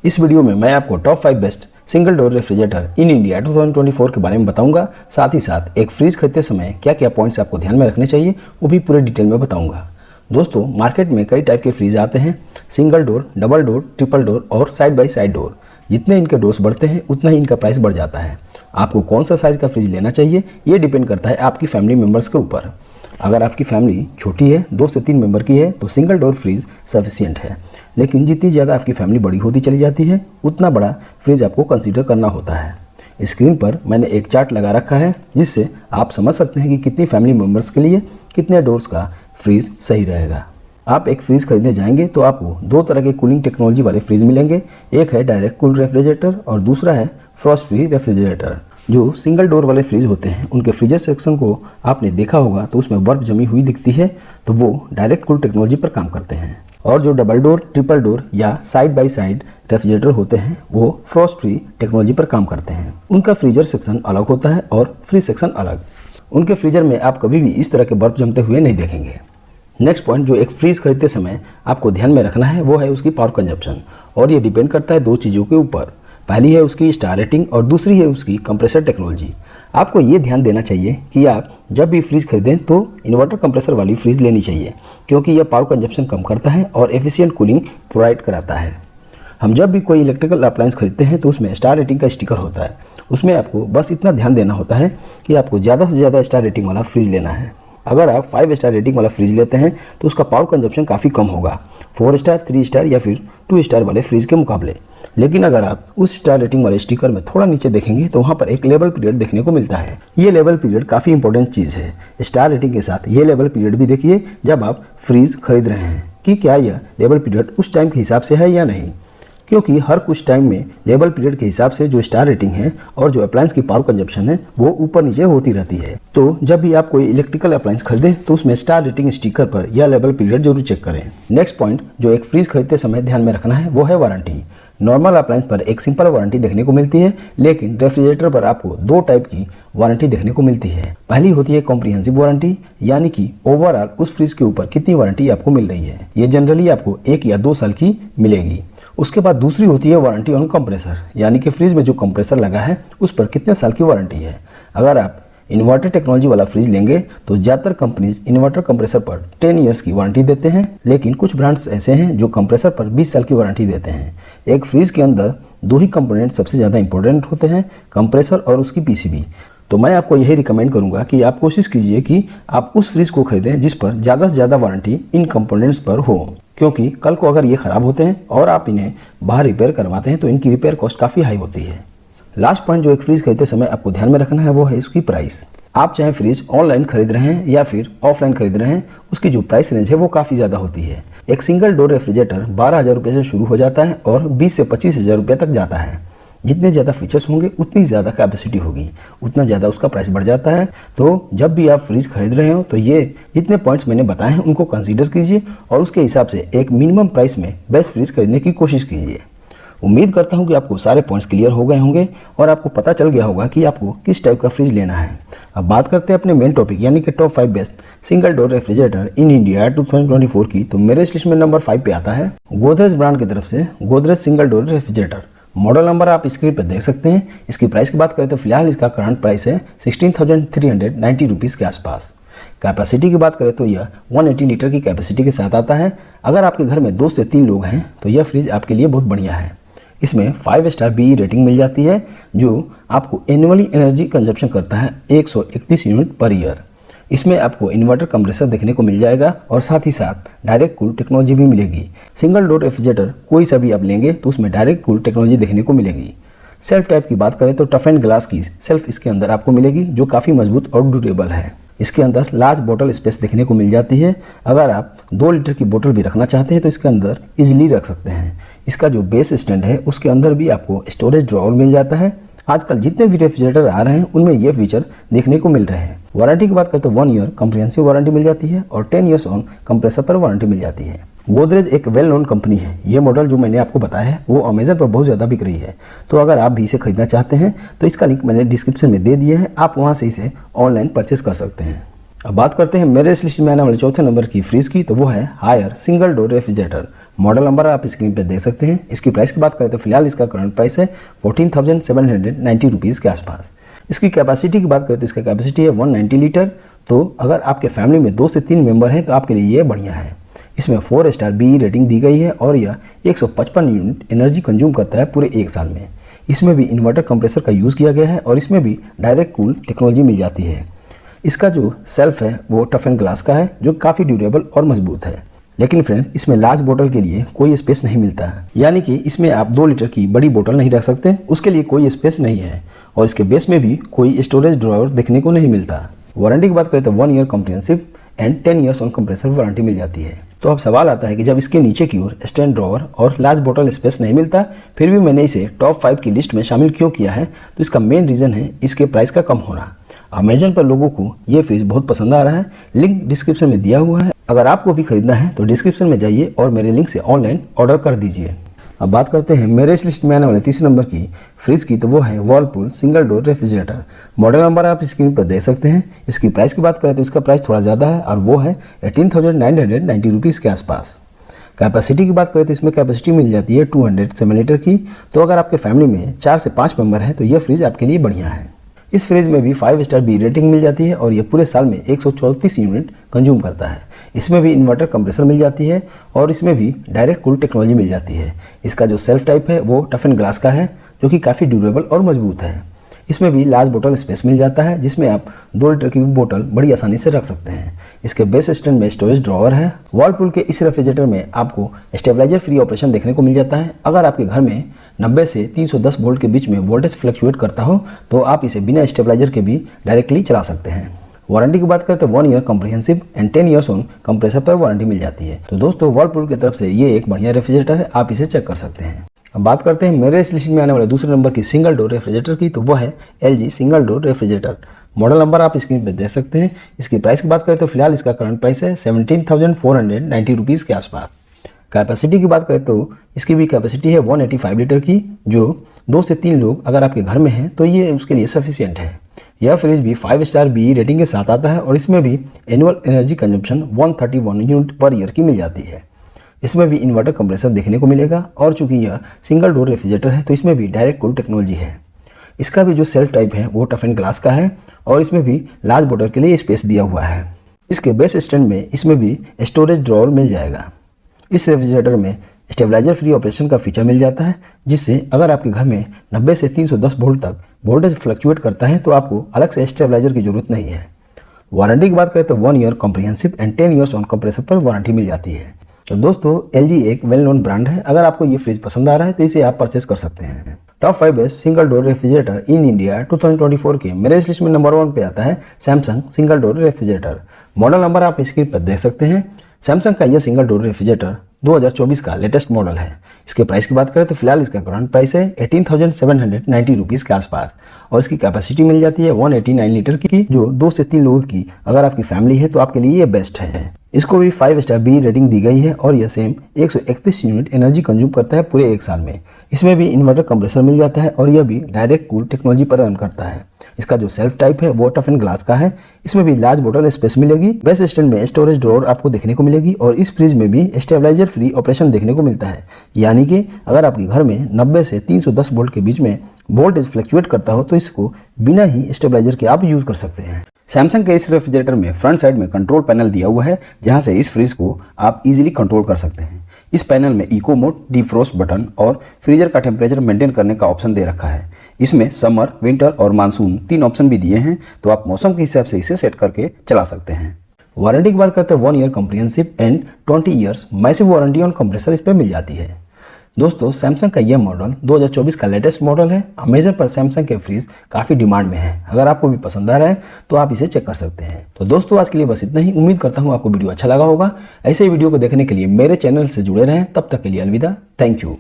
इस वीडियो में मैं आपको top 5 best single door refrigerator in India 2024 के बारे में बताऊंगा। साथ ही साथ एक फ्रीज खरीदते समय क्या क्या पॉइंट्स आपको ध्यान में रखने चाहिए वो भी पूरे डिटेल में बताऊंगा। दोस्तों, मार्केट में कई टाइप के फ्रीज आते हैं, single door, double door, triple door और साइड बाई साइड डोर। जितने इनके डोर्स बढ़ते हैं उतना ही इनका प्राइस बढ़ जाता है। आपको कौन सा साइज़ का फ्रिज लेना चाहिए ये डिपेंड करता है आपकी फैमिली मेम्बर्स के ऊपर। अगर आपकी फैमिली छोटी है, 2 से 3 मेंबर की है, तो सिंगल डोर फ्रिज सफिशिएंट है। लेकिन जितनी ज़्यादा आपकी फैमिली बड़ी होती चली जाती है उतना बड़ा फ्रिज आपको कंसीडर करना होता है। स्क्रीन पर मैंने एक चार्ट लगा रखा है जिससे आप समझ सकते हैं कि कितनी फैमिली मेम्बर्स के लिए कितने डोर्स का फ्रिज सही रहेगा। आप एक फ्रिज खरीदने जाएंगे तो आपको 2 तरह के कूलिंग टेक्नोलॉजी वाले फ्रिज मिलेंगे। एक है डायरेक्ट कूल रेफ्रिजरेटर और दूसरा है फ्रॉस्ट फ्री रेफ्रिजरेटर। जो सिंगल डोर वाले फ्रिज होते हैं उनके फ्रीजर सेक्शन को आपने देखा होगा तो उसमें बर्फ जमी हुई दिखती है, तो वो डायरेक्ट कूल टेक्नोलॉजी पर काम करते हैं। और जो डबल डोर, ट्रिपल डोर या साइड बाई साइड रेफ्रिजरेटर होते हैं वो फ्रॉस्ट फ्री टेक्नोलॉजी पर काम करते हैं। उनका फ्रीजर सेक्शन अलग होता है और फ्रिज सेक्शन अलग। उनके फ्रीजर में आप कभी भी इस तरह के बर्फ जमते हुए नहीं देखेंगे। नेक्स्ट पॉइंट जो एक फ्रीज खरीदते समय आपको ध्यान में रखना है वो है उसकी पावर कंजप्शन, और ये डिपेंड करता है 2 चीज़ों के ऊपर। पहली है उसकी स्टार रेटिंग और दूसरी है उसकी कंप्रेसर टेक्नोलॉजी। आपको ये ध्यान देना चाहिए कि आप जब भी फ्रिज खरीदें तो इन्वर्टर कंप्रेसर वाली फ्रिज लेनी चाहिए, क्योंकि यह पावर कंजप्शन कम करता है और एफिशिएंट कूलिंग प्रोवाइड कराता है। हम जब भी कोई इलेक्ट्रिकल अप्लायंस खरीदते हैं तो उसमें स्टार रेटिंग का स्टिकर होता है। उसमें आपको बस इतना ध्यान देना होता है कि आपको ज़्यादा से ज़्यादा स्टार रेटिंग वाला फ्रिज लेना है। अगर आप 5 स्टार रेटिंग वाला फ्रिज लेते हैं तो उसका पावर कंजप्शन काफ़ी कम होगा 4 स्टार, 3 स्टार या फिर 2 स्टार वाले फ्रिज के मुकाबले। लेकिन अगर आप उस स्टार रेटिंग वाले स्टिकर में थोड़ा नीचे देखेंगे तो वहाँ पर एक लेवल पीरियड देखने को मिलता है। ये लेवल पीरियड काफ़ी इंपॉर्टेंट चीज़ है। स्टार रेटिंग के साथ ये लेवल पीरियड भी देखिए जब आप फ्रिज खरीद रहे हैं कि क्या यह लेवल पीरियड उस टाइम के हिसाब से है या नहीं, क्योंकि हर कुछ टाइम में लेवल पीरियड के हिसाब से जो स्टार रेटिंग है और जो अप्लायंस की पावर कंजप्शन है वो ऊपर नीचे होती रहती है। तो जब भी आप कोई इलेक्ट्रिकल अप्लायंस खरीदें तो उसमें स्टार रेटिंग स्टिकर पर या लेवल पीरियड जरूर चेक करें। नेक्स्ट पॉइंट जो एक फ्रिज खरीदते समय ध्यान में रखना है वो है वारंटी। नॉर्मल अप्लायंस पर एक सिंपल वारंटी देखने को मिलती है, लेकिन रेफ्रिजरेटर पर आपको 2 टाइप की वारंटी देखने को मिलती है। पहली होती है कॉम्प्रिहेंसिव वारंटी, यानी कि ओवरऑल उस फ्रिज के ऊपर कितनी वारंटी आपको मिल रही है। ये जनरली आपको 1 या 2 साल की मिलेगी। उसके बाद दूसरी होती है वारंटी ऑन कंप्रेसर, यानी कि फ्रिज में जो कंप्रेसर लगा है उस पर कितने साल की वारंटी है। अगर आप इन्वर्टर टेक्नोलॉजी वाला फ्रिज लेंगे तो ज़्यादातर कंपनीज इन्वर्टर कंप्रेसर पर 10 ईयर्स की वारंटी देते हैं, लेकिन कुछ ब्रांड्स ऐसे हैं जो कंप्रेसर पर 20 साल की वारंटी देते हैं। एक फ्रिज के अंदर 2 ही कंपोनेंट सबसे ज़्यादा इंपॉर्टेंट होते हैं, कंप्रेसर और उसकी पीसीबी। तो मैं आपको यही रिकमेंड करूंगा कि आप कोशिश कीजिए कि आप उस फ्रिज को खरीदें जिस पर ज़्यादा से ज़्यादा वारंटी इन कंपोनेंट्स पर हो, क्योंकि कल को अगर ये ख़राब होते हैं और आप इन्हें बाहर रिपेयर करवाते हैं तो इनकी रिपेयर कॉस्ट काफ़ी हाई होती है। लास्ट पॉइंट जो एक फ्रिज खरीदते समय आपको ध्यान में रखना है वो है इसकी प्राइस। आप चाहे फ्रिज ऑनलाइन खरीद रहे हैं या फिर ऑफलाइन खरीद रहे हैं, उसकी जो प्राइस रेंज है वो काफ़ी ज़्यादा होती है। एक सिंगल डोर रेफ्रिजरेटर 12,000 रुपये से शुरू हो जाता है और 20 से 25,000 रुपये तक जाता है। जितने ज़्यादा फीचर्स होंगे उतनी ज़्यादा कैपेसिटी होगी, उतना ज़्यादा उसका प्राइस बढ़ जाता है। तो जब भी आप फ्रिज खरीद रहे हो तो ये जितने पॉइंट्स मैंने बताए हैं उनको कंसीडर कीजिए और उसके हिसाब से एक मिनिमम प्राइस में बेस्ट फ्रिज खरीदने की कोशिश कीजिए। उम्मीद करता हूँ कि आपको सारे पॉइंट्स क्लियर हो गए होंगे और आपको पता चल गया होगा कि आपको किस टाइप का फ्रिज लेना है। अब बात करते हैं अपने मेन टॉपिक यानी कि top 5 best single door refrigerator in India 2024 की। तो मेरे इस लिस्ट में नंबर 5 पे आता है गोदरेज ब्रांड की तरफ से Godrej single door refrigerator. Model number आप स्क्रीन पर देख सकते हैं। इसकी प्राइस की बात करें तो फिलहाल इसका करंट प्राइस है 16,390 रुपीज़ के आसपास। कैपेसिटी की बात करें तो यह 180 लीटर की कैपेसिटी के साथ आता है। अगर आपके घर में 2 से 3 लोग हैं तो यह फ्रिज आपके लिए बहुत बढ़िया है। इसमें 5 स्टार BE रेटिंग मिल जाती है जो आपको एनुअली एनर्जी कंजप्शन करता है 131 यूनिट पर ईयर। इसमें आपको इन्वर्टर कंप्रेसर देखने को मिल जाएगा और साथ ही साथ डायरेक्ट कूल टेक्नोलॉजी भी मिलेगी। सिंगल डोर रेफ्रिजरेटर कोई सा भी आप लेंगे तो उसमें डायरेक्ट कूल टेक्नोलॉजी देखने को मिलेगी। सेल्फ टाइप की बात करें तो टफ एंड ग्लास की सेल्फ इसके अंदर आपको मिलेगी जो काफ़ी मजबूत और ड्यूरेबल है। इसके अंदर लार्ज बोतल स्पेस देखने को मिल जाती है। अगर आप 2 लीटर की बोतल भी रखना चाहते हैं तो इसके अंदर इजीली रख सकते हैं। इसका जो बेस स्टैंड है उसके अंदर भी आपको स्टोरेज ड्रॉअर मिल जाता है। आजकल जितने भी रेफ्रिजरेटर आ रहे हैं उनमें ये फीचर देखने को मिल रहे हैं। वारंटी की बात करें तो 1 ईयर कॉम्प्रिहेंसिव वारंटी मिल जाती है और 10 ईयर्स ऑन कंप्रेसर पर वारंटी मिल जाती है। गोदरेज एक वेल नोन कंपनी है। ये मॉडल जो मैंने आपको बताया है वो अमेजन पर बहुत ज़्यादा बिक रही है। तो अगर आप भी इसे खरीदना चाहते हैं तो इसका लिंक मैंने डिस्क्रिप्शन में दे दिया है, आप वहाँ से इसे ऑनलाइन परचेस कर सकते हैं। अब बात करते हैं मेरे इस लिस्ट में आने वाले चौथे नंबर की फ्रिज की, तो वो है Haier single door refrigerator model number आप स्क्रीन पर देख सकते हैं। इसकी प्राइस की बात करें तो फिलहाल इसका करंट प्राइस है 14,790 रुपीज़ के आसपास। इसकी कैपेसिटी की बात करें तो इसका कैपेसिटी है 190 लीटर। तो अगर आपके फैमिली में 2 से 3 मेंबर हैं तो आपके लिए ये बढ़िया है। इसमें 4 स्टार BE रेटिंग दी गई है और यह 155 यूनिट एनर्जी कंज्यूम करता है पूरे 1 साल में। इसमें भी इन्वर्टर कंप्रेसर का यूज़ किया गया है और इसमें भी डायरेक्ट कूल टेक्नोलॉजी मिल जाती है। इसका जो सेल्फ है वो टफ एंड ग्लास का है जो काफ़ी ड्यूरेबल और मजबूत है। लेकिन फ्रेंड्स इसमें लार्ज बोतल के लिए कोई स्पेस नहीं मिलता है, यानी कि इसमें आप 2 लीटर की बड़ी बोतल नहीं रख सकते, उसके लिए कोई स्पेस नहीं है। और इसके बेस में भी कोई स्टोरेज ड्रॉवर देखने को नहीं मिलता। वारंटी की बात करें तो 1 year comprehensive and 10 years on compressor warranty मिल जाती है। तो अब सवाल आता है कि जब इसके नीचे की ओर स्टैंड ड्रॉवर और लार्ज बोतल स्पेस नहीं मिलता, फिर भी मैंने इसे टॉप 5 की लिस्ट में शामिल क्यों किया है? तो इसका मेन रीज़न है इसके प्राइस का कम होना। अमेजन पर लोगों को ये फ्रिज बहुत पसंद आ रहा है। लिंक डिस्क्रिप्शन में दिया हुआ है। अगर आपको भी खरीदना है तो डिस्क्रिप्शन में जाइए और मेरे लिंक से ऑनलाइन ऑर्डर कर दीजिए। अब बात करते हैं मेरे इस लिस्ट में आने वाले तीसरे नंबर की फ्रिज की, तो वो है Whirlpool single door refrigerator. Model number आप स्क्रीन पर देख सकते हैं। इसकी प्राइस की बात करें तो इसका प्राइस थोड़ा ज़्यादा है और वो है 18,990 रुपीज़ के आसपास। कैपेसिटी की बात करें तो इसमें कैपेसिटी मिल जाती है 207 लीटर की। तो अगर आपके फैमिली में 4 से 5 मेंबर हैं तो यह फ्रिज आपके लिए बढ़िया है। इस फ्रिज में भी 5 स्टार BE रेटिंग मिल जाती है और यह पूरे साल में 134 यूनिट कंज्यूम करता है। इसमें भी इन्वर्टर कंप्रेसर मिल जाती है और इसमें भी डायरेक्ट कूल टेक्नोलॉजी मिल जाती है। इसका जो सेल्फ टाइप है वो टफ एंड ग्लास का है जो कि काफ़ी ड्यूरेबल और मजबूत है। इसमें भी लार्ज बोतल स्पेस मिल जाता है जिसमें आप 2 लीटर की बोतल बड़ी आसानी से रख सकते हैं। इसके बेस स्टैंड में स्टोरेज ड्रॉवर है। वर्लपूल के इस रेफ्रिजरेटर में आपको स्टेबलाइजर फ्री ऑपरेशन देखने को मिल जाता है। अगर आपके घर में 90 से 310 वोल्ट के बीच में वोल्टेज फ्लक्चुएट करता हो तो आप इसे बिना स्टेबलाइजर के भी डायरेक्टली चला सकते हैं। वारंटी की बात करें तो 1 year comprehensive and 10 years on compressor पर वारंटी मिल जाती है। तो दोस्तों वर्लपूल की तरफ से ये एक बढ़िया रेफ्रिजरेटर है, आप इसे चेक कर सकते हैं। अब बात करते हैं मेरे इस लिस्ट में आने वाले दूसरे नंबर की सिंगल डोर रेफ्रिजरेटर की, तो वो है LG single door refrigerator. Model number आप स्क्रीन पर देख सकते हैं। इसकी प्राइस की बात करें तो फिलहाल इसका करंट प्राइस है 17,490 रुपीज़ के आसपास। कैपेसिटी की बात करें तो इसकी भी कैपेसिटी है 185 लीटर की, जो 2 से 3 लोग अगर आपके घर में हैं तो ये उसके लिए सफिशिएंट है। यह फ्रिज भी 5 स्टार BE रेटिंग के साथ आता है और इसमें भी annual energy consumption 131 unit per year की मिल जाती है। इसमें भी इन्वर्टर कंप्रेसर देखने को मिलेगा और चूंकि यह सिंगल डोर रेफ्रिजरेटर है तो इसमें भी डायरेक्ट कूल टेक्नोलॉजी है। इसका भी जो सेल्फ टाइप है वो टफ एंड ग्लास का है और इसमें भी लार्ज बोतल के लिए स्पेस दिया हुआ है। इसके बेस स्टैंड में इसमें भी स्टोरेज ड्रॉवर मिल जाएगा। इस रेफ्रिजरेटर में स्टेबलाइजर फ्री ऑपरेशन का फीचर मिल जाता है जिससे अगर आपके घर में 90 से 310 वोल्ट तक वोल्टेज फ्लक्चुएट करता है तो आपको अलग से स्टेबलाइजर की जरूरत नहीं है। वारंटी की बात करें तो 1 year comprehensive and 10 years on compressor पर वारंटी मिल जाती है। तो दोस्तों LG एक वेल नोन ब्रांड है। अगर आपको ये फ्रिज पसंद आ रहा है तो इसे आप परचेस कर सकते हैं। Top 5 best single door refrigerator in India 2024 के मेरे इस लिस्ट में नंबर 1 पे आता है Samsung single door refrigerator. Model number आप स्क्रीन पर देख सकते हैं। सैमसंग का यह सिंगल डोर रेफ्रिजरेटर 2024 का लेटेस्ट मॉडल है। इसके प्राइस की बात करें तो फिलहाल इसका करंट प्राइस है 18,790 रुपीज़ के आसपास और इसकी कैपेसिटी मिल जाती है 189 लीटर की, जो 2 से 3 लोगों की अगर आपकी फैमिली है तो आपके लिए ये बेस्ट है। इसको भी 5 स्टार BE रेटिंग दी गई है और यह सेम 131 यूनिट एनर्जी कंज्यूम करता है पूरे 1 साल में। इसमें भी इन्वर्टर कंप्रेसर मिल जाता है और यह भी डायरेक्ट कूल टेक्नोलॉजी पर रन करता है। इसका जो सेल्फ टाइप है वो टफ एंड ग्लास का है। इसमें भी लार्ज बोतल स्पेस मिलेगी। बेस स्टैंड में स्टोरेज ड्रॉवर आपको देखने को मिलेगी और इस फ्रिज में भी स्टेबलाइजर फ्री ऑपरेशन देखने को मिलता है, यानी कि अगर आपके घर में 90 से 310 वोल्ट के बीच में वोल्टेज फ्लक्चुएट करता हो तो इसको बिना ही स्टेबलाइजर के आप यूज कर सकते हैं। सैमसंग के इस रेफ्रिजरेटर में फ्रंट साइड में कंट्रोल पैनल दिया हुआ है जहां से इस फ्रिज को आप इजीली कंट्रोल कर सकते हैं। इस पैनल में इको मोड, डिफ्रोस्ट बटन और फ्रीजर का टेम्परेचर मेंटेन करने का ऑप्शन दे रखा है। इसमें समर, विंटर और मानसून 3 ऑप्शन भी दिए हैं, तो आप मौसम के हिसाब से इसे सेट करके चला सकते हैं। वारंटी की बात करते हैं 1 year comprehensive and 20 years massive warranty on compressor इस पर मिल जाती है। दोस्तों सैमसंग का यह मॉडल 2024 का लेटेस्ट मॉडल है। अमेजन पर सैमसंग के फ्रिज काफ़ी डिमांड में है। अगर आपको भी पसंद आ रहा है तो आप इसे चेक कर सकते हैं। तो दोस्तों आज के लिए बस इतना ही। उम्मीद करता हूँ आपको वीडियो अच्छा लगा होगा। ऐसे ही वीडियो को देखने के लिए मेरे चैनल से जुड़े रहें। तब तक के लिए अलविदा। Thank you.